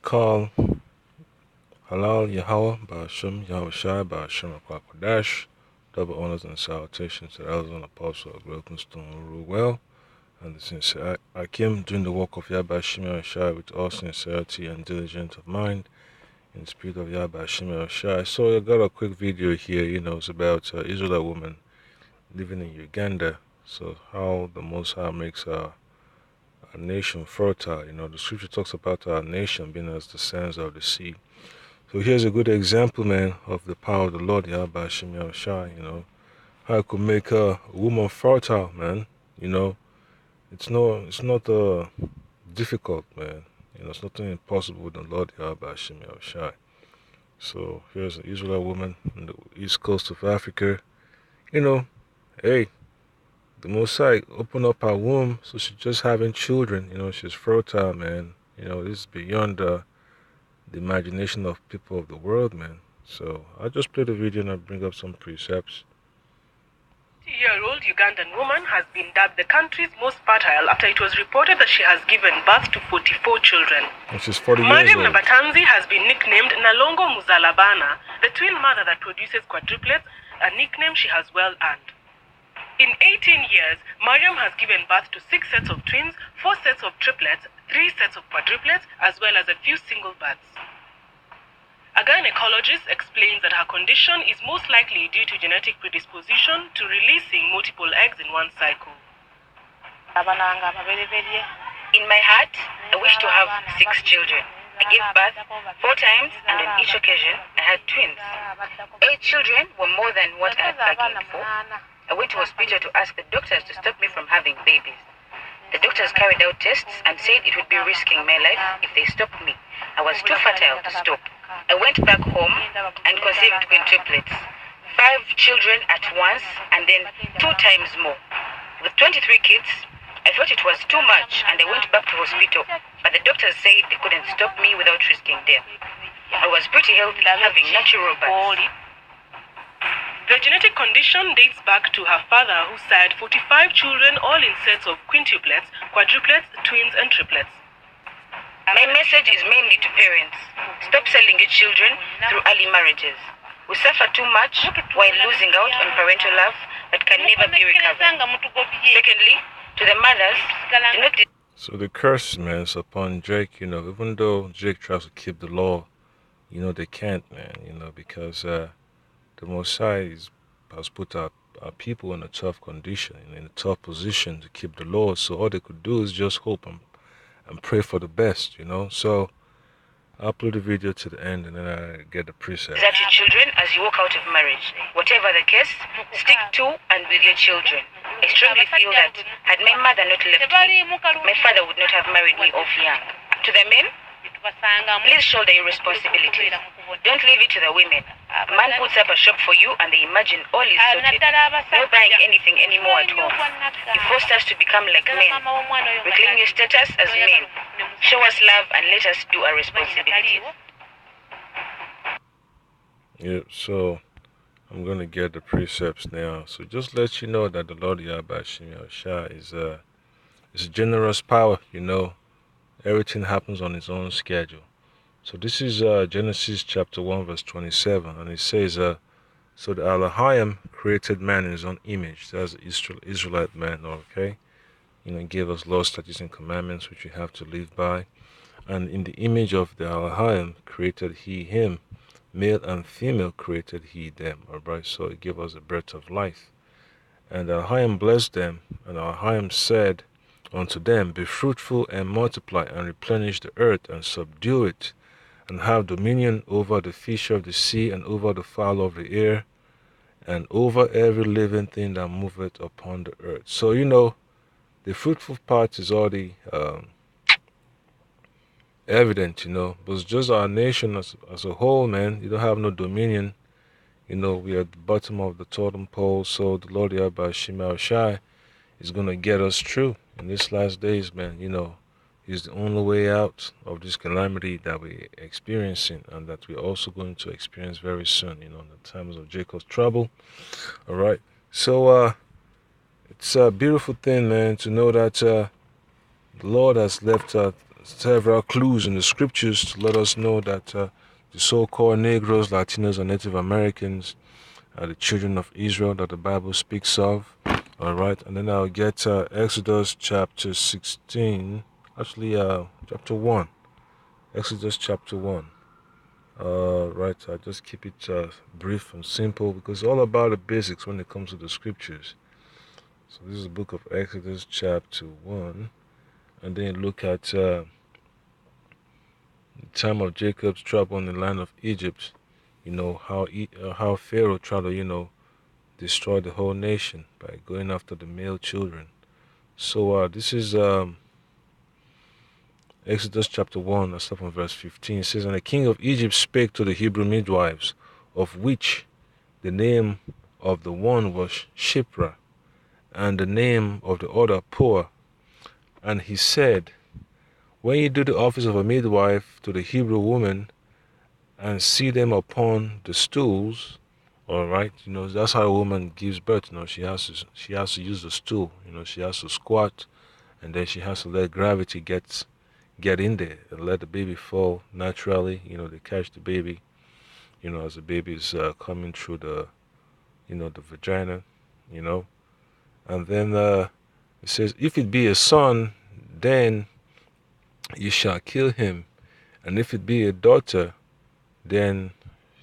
call Halal Yahweh Ba'ashem Yahweh Shai Ba'ashem Akwakadash. Double honors and salutations to the elders and apostles of Wilkinstone who rule well, and the sincere Akim doing the work of Yahweh Yahweh Shai with all sincerity and diligence of mind in the spirit of Yahweh Yahweh Shai. So I got a quick video here, it's about Israelite woman living in Uganda. So how the Most High makes a nation fertile. The scripture talks about our nation being as the sands of the sea. So here's a good example, man, of the power of the Lord, Yahweh Hashem Yahushai, how it could make a woman fertile, man. It's not difficult, man. It's nothing impossible with the Lord, Yahweh Hashem Yahushai. So here's an Israelite woman on the east coast of Africa. Hey, the Mosai opened up her womb, so she's just having children. She's fertile, man. This is beyond the imagination of people of the world, man. So I'll just play the video and I'll bring up some precepts. 50-year-old Ugandan woman has been dubbed the country's most fertile after it was reported that she has given birth to 44 children. And she's 40 years Mariam old. Nabatanzi has been nicknamed Nalongo Muzalabana, the twin mother that produces quadruplets, a nickname she has well earned. In 18 years, Mariam has given birth to 6 sets of twins, 4 sets of triplets, 3 sets of quadruplets, as well as a few single births. A gynecologist explains that her condition is most likely due to genetic predisposition to releasing multiple eggs in one cycle. In my heart, I wish to have 6 children. I gave birth 4 times, and on each occasion, I had twins. 8 children were more than what I had bargained for. I went to hospital to ask the doctors to stop me from having babies. The doctors carried out tests and said it would be risking my life if they stopped me. I was too fertile to stop. I went back home and conceived quintuplets. 5 children at once and then 2 times more. With 23 kids, I thought it was too much and I went back to hospital, but the doctors said they couldn't stop me without risking death. I was pretty healthy, having natural birth. The genetic condition dates back to her father, who sired 45 children, all in sets of quintuplets, quadruplets, twins, and triplets. My message is mainly to parents. Stop selling your children through early marriages. We suffer too much while losing out on parental love that can never be recovered. Secondly, to the mothers, do not... So the curse, man, is upon Jake, even though Jake tries to keep the law, they can't, man, because the Mosai has put our people in a tough condition, in a tough position to keep the law. So all they could do is just hope and pray for the best, So I'll upload the video to the end and then I get the preset. That your children as you walk out of marriage. Whatever the case, stick to and with your children. I strongly feel that had my mother not left me, my father would not have married me off young. To the men, please shoulder your responsibilities. Don't leave it to the women. A man puts up a shop for you and they imagine all is sorted. No buying anything anymore at home. You forced us to become like men. Reclaim your status as men. Show us love and let us do our responsibilities. Yep, so I'm going to get the precepts now. So just let you know that the Lord Yahweh Hashem Yahushai is a generous power, Everything happens on its own schedule. So this is Genesis chapter 1 verse 27, and it says, so the Elohim created man in his own image. That's the Israelite man, okay? Gave us laws, statutes, and commandments which we have to live by. And in the image of the Elohim created he him, male and female created he them, alright? So it gave us the breath of life. And Elohim blessed them, and Elohim said unto them, be fruitful and multiply, and replenish the earth, and subdue it, and have dominion over the fish of the sea, and over the fowl of the air, and over every living thing that moveth upon the earth. So, the fruitful part is already evident, but it's just our nation as a whole, man. You don't have no dominion. We are at the bottom of the totem pole, so the Lord Yahweh Hashem Yahushai is going to get us through in these last days, man. Is the only way out of this calamity that we're experiencing, and that we're also going to experience very soon, in the times of Jacob's trouble. All right. So it's a beautiful thing, man, to know that the Lord has left several clues in the scriptures to let us know that the so-called Negroes, Latinos, and Native Americans are the children of Israel that the Bible speaks of. All right, and then I'll get Exodus chapter 16, actually chapter 1. Exodus chapter 1. Right, I'll just keep it brief and simple because it's all about the basics when it comes to the scriptures. So this is the book of Exodus chapter 1. And then look at the time of Jacob's trouble in the land of Egypt. You know, how Pharaoh tried to, destroy the whole nation by going after the male children. So this is Exodus chapter 1, let's start from verse 15. It says, And the king of Egypt spake to the Hebrew midwives, of which the name of the one was Shiphrah, and the name of the other Puah. And he said, When you do the office of a midwife to the Hebrew woman, and see them upon the stools, all right, that's how a woman gives birth. She has to use the stool. She has to squat, and then she has to let gravity get in there and let the baby fall naturally. They catch the baby, as the baby is coming through the vagina, and then it says, if it be a son, then you shall kill him, and if it be a daughter, then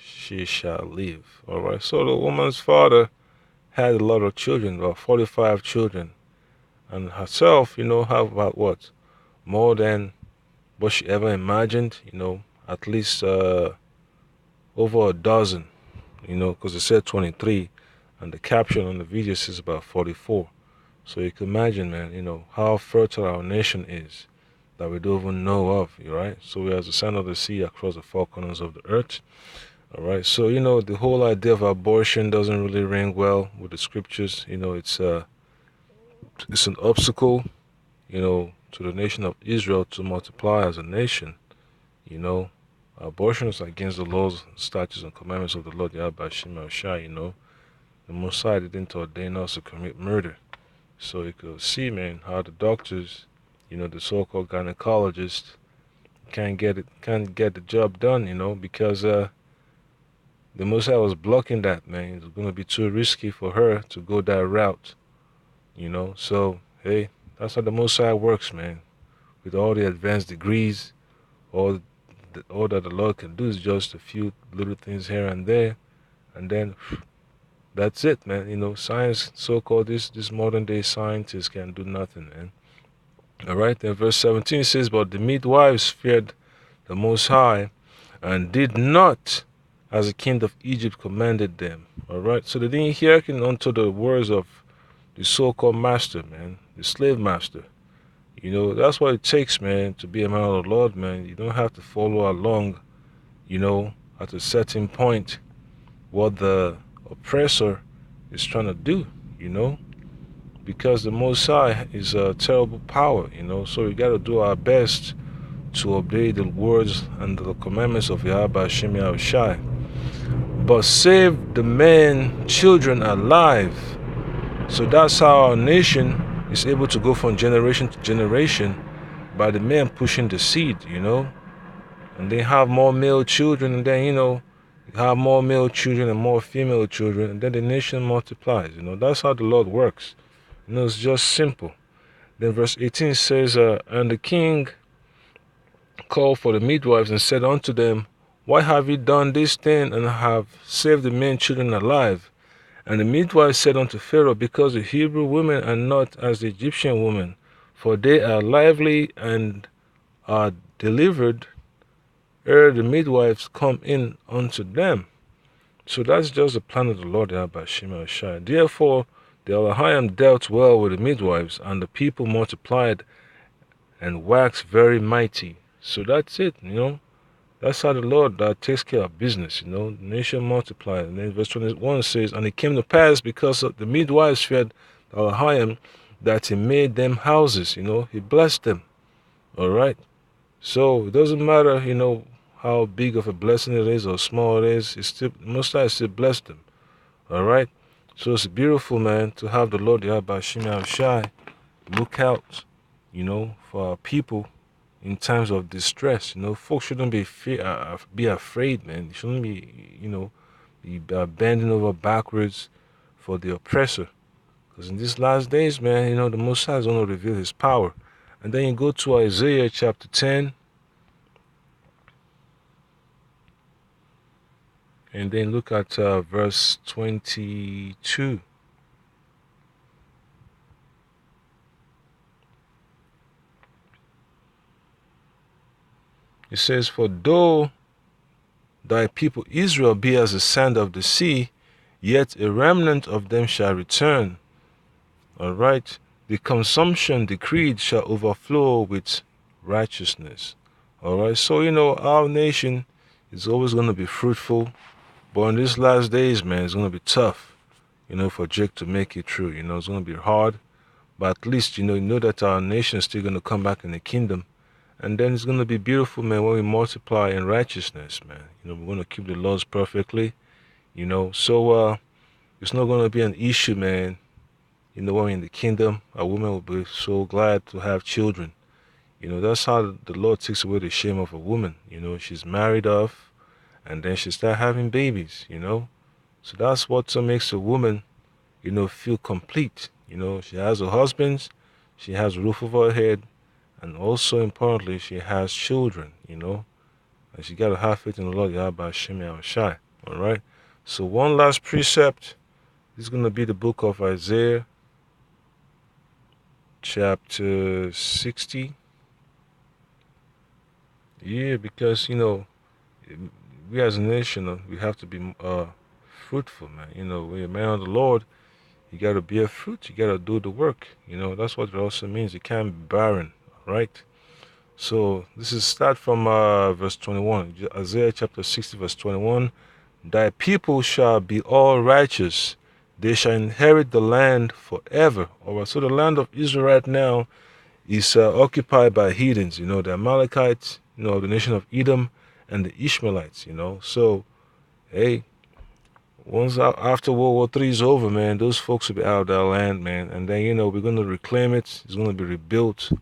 she shall live. All right. So the woman's father had a lot of children, about 45 children, and herself, have about what? More than what she ever imagined, at least over a dozen, because it said 23, and the caption on the video says about 44. So you can imagine, man, how fertile our nation is that we don't even know of, right? So we have the sand of the sea across the four corners of the earth. All right, so the whole idea of abortion doesn't really ring well with the scriptures. It's an obstacle, to the nation of Israel to multiply as a nation. Abortion is against the laws, statutes, and commandments of the Lord Yahweh Shem Shai. The Messiah didn't ordain us to commit murder. So you could see, man, how the doctors, the so-called gynecologists, can't get the job done, because the Messiah was blocking that, man. It's going to be too risky for her to go that route, So, hey, that's how the Messiah works, man. With all the advanced degrees, all that the Lord can do is just a few little things here and there, and then that's it, man. Science, so-called this modern day scientists can do nothing, man. All right, then verse 17 says, But the midwives feared the Most High, and did not as the king of Egypt commanded them. All right, so they didn't hearken unto the words of the so-called master, man, the slave master. That's what it takes, man, to be a man of the Lord, man. You don't have to follow along, at a certain point what the oppressor is trying to do, because the Most High is a terrible power, so we got to do our best to obey the words and the commandments of Yahweh Shem Shai. But save the men, children alive. So that's how our nation is able to go from generation to generation by the men pushing the seed, and they have more male children, and then, you have more male children and more female children, and then the nation multiplies. That's how the Lord works. It's just simple. Then verse 18 says, And the king called for the midwives and said unto them, Why have ye done this thing, and have saved the men children alive? And the midwives said unto Pharaoh, Because the Hebrew women are not as the Egyptian women, for they are lively and are delivered ere the midwives come in unto them. So that's just the plan of the Lord Yahweh Shem Shai. Therefore the Elohim dealt well with the midwives, and the people multiplied and waxed very mighty. So that's it, That's how the Lord takes care of business, The nation multiplied. And then verse 21 says, And it came to pass, because of the midwives feared the Elohim, that he made them houses, He blessed them. All right? So it doesn't matter, how big of a blessing it is or small it is. It's still, Most High still blessed them. All right? So it's beautiful, man, to have the Lord Yahweh Shem Shai look out, for our people, in times of distress. Folks shouldn't be afraid, man. They shouldn't be, be bending over backwards for the oppressor. Because in these last days, man, the Most High is going to reveal his power. And then you go to Isaiah chapter 10, and then look at verse 22. It says, "For though thy people Israel be as the sand of the sea, yet a remnant of them shall return." All right. "The consumption decreed shall overflow with righteousness." All right. So, our nation is always going to be fruitful. But in these last days, man, it's going to be tough, for Jake to make it through. It's going to be hard. But at least, you know that our nation is still going to come back in the kingdom. And then it's going to be beautiful, man, when we multiply in righteousness, man. We're going to keep the laws perfectly, So it's not going to be an issue, man. When we're in the kingdom, a woman will be so glad to have children. That's how the Lord takes away the shame of a woman. She's married off, and then she start having babies, So that's what makes a woman, feel complete. She has a husband, she has a roof over her head, and also importantly, she has children, And she got to have faith in the Lord, Yahweh Hashem Yahushai. All right? So one last precept. This is going to be the book of Isaiah, chapter 60. Yeah, because, we as a nation, we have to be fruitful, man. When you're a man of the Lord, you got to bear fruit. You got to do the work. That's what it also means. You can't be barren, right? So this is start from verse 21. Isaiah chapter 60, verse 21. "Thy people shall be all righteous. They shall inherit the land forever." All right, so the land of Israel right now is occupied by heathens, the Amalekites, the nation of Edom, and the Ishmaelites, So, hey, once after World War III is over, man, those folks will be out of that land, man. And then, we're going to reclaim it. It's going to be rebuilt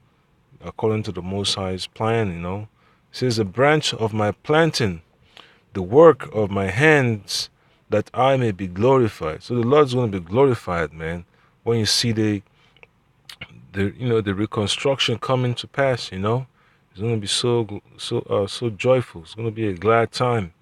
according to the Most High's plan, It says, "A branch of my planting, the work of my hands, that I may be glorified." So the Lord's going to be glorified, man, when you see the reconstruction coming to pass, It's going to be so joyful. It's going to be a glad time,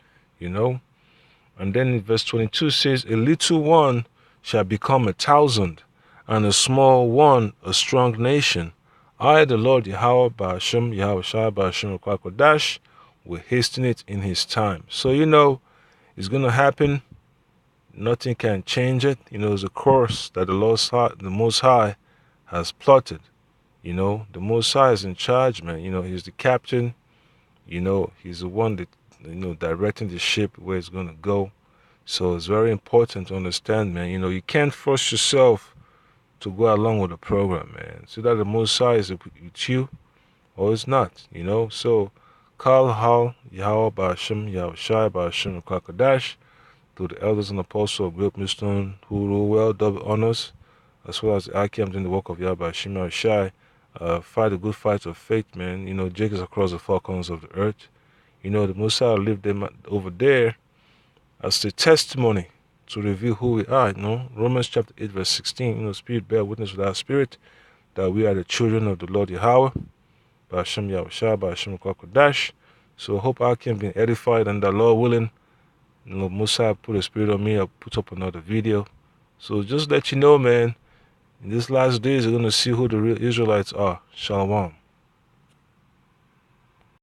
And then in verse 22 says, "A little one shall become 1,000, and a small one a strong nation. I, the Lord Yahweh Ba'ashem, Yahweh Shai Ba'ashem Kodash, will hasten it in his time." So, it's going to happen. Nothing can change it. It's a course that the Most High has plotted. The Most High is in charge, man. He's the captain. He's the one that, directing the ship where it's going to go. So it's very important to understand, man. You can't force yourself to go along with the program, man. So that the Most High is with you or it's not, So Kal Hal Yahweh Ba'ashem Yahushai Ba'ashem Kodash, to the elders and apostles of Great Millstone who rule well, double honors, as well as the Akim in the work of Yahweh Hashem Yahushai. Fight the good fight of faith, man. Jake is across the four corners of the earth. The Most High lived them over there as the testimony to reveal who we are, Romans chapter 8, verse 16, Spirit bear witness with our spirit that we are the children of the Lord Yahweh, Ba'ashem Yahushai, Ba'ashem Kodash. So I hope I can be edified, and the Lord willing, Most High put a spirit on me, I'll put up another video. So just let you know, man, in these last days, you're going to see who the real Israelites are. Shalom.